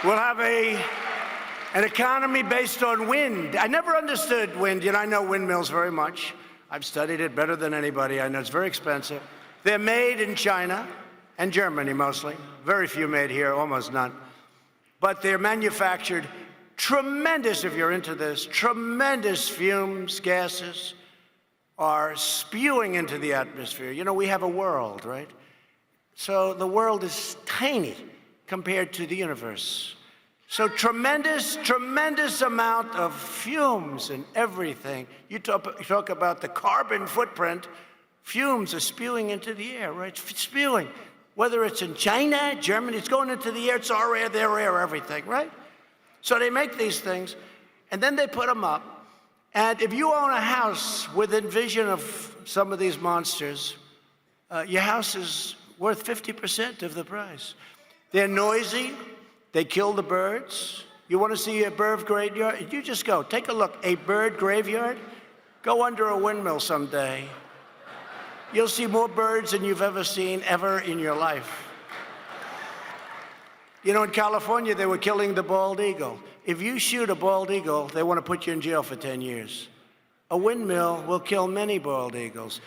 We'll have an economy based on wind. I never understood wind. I know windmills very much. I've studied it better than anybody. I know it's very expensive. They're made in China and Germany mostly. Very few made here, almost none. But they're manufactured tremendous, if you're into this, tremendous fumes, gases are spewing into the atmosphere. We have a world, right? So the world is tiny compared to the universe. So tremendous amount of fumes and everything. You talk about the carbon footprint, fumes are spewing into the air, right? Spewing. Whether it's in China, Germany, it's going into the air, it's our air, their air, everything, right? So they make these things, and then they put them up. And if you own a house within vision of some of these monsters, your house is worth 50% of the price. They're noisy. They kill the birds. You want to see a bird graveyard? You just go. Take a look. A bird graveyard? Go under a windmill someday. You'll see more birds than you've ever seen ever in your life. In California, they were killing the bald eagle. If you shoot a bald eagle, they want to put you in jail for 10 years. A windmill will kill many bald eagles.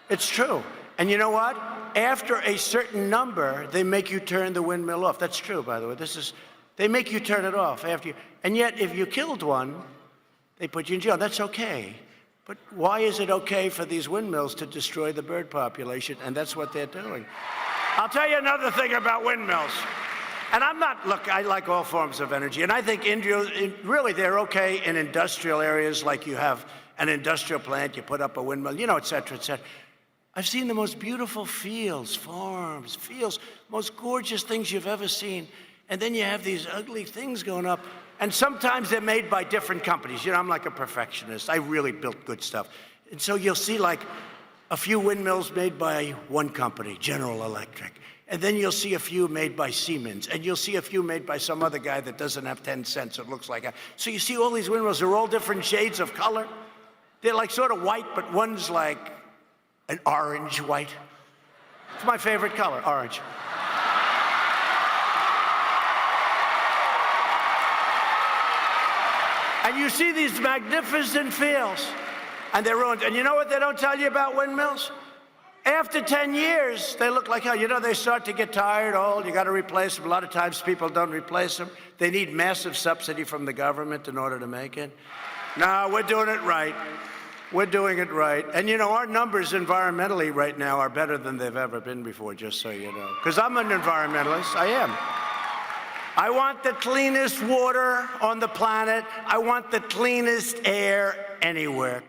It's true. And you know what? After a certain number, they make you turn the windmill off. That's true, by the way. They make you turn it off after you. And yet, if you killed one, they put you in jail. That's okay. But why is it okay for these windmills to destroy the bird population? And that's what they're doing. I'll tell you another thing about windmills. And look, I like all forms of energy. And I think really they're okay in industrial areas, like you have an industrial plant, you put up a windmill, et cetera, et cetera. I've seen the most beautiful fields, farms, most gorgeous things you've ever seen. And then you have these ugly things going up. And sometimes they're made by different companies. I'm like a perfectionist. I really built good stuff. And so you'll see like a few windmills made by one company, General Electric. And then you'll see a few made by Siemens. And you'll see a few made by some other guy that doesn't have 10 cents. It looks like So you see all these windmills. They're all different shades of color. They're like sort of white, but one's like an orange white. It's my favorite color, orange. And you see these magnificent fields, and they're ruined. And you know what they don't tell you about windmills? After 10 years, they look like hell. They start to get tired, old. You got to replace them. A lot of times people don't replace them. They need massive subsidy from the government in order to make it. No, we're doing it right. We're doing it right. And our numbers environmentally right now are better than they've ever been before, just so you know. Because I'm an environmentalist, I am. I want the cleanest water on the planet. I want the cleanest air anywhere.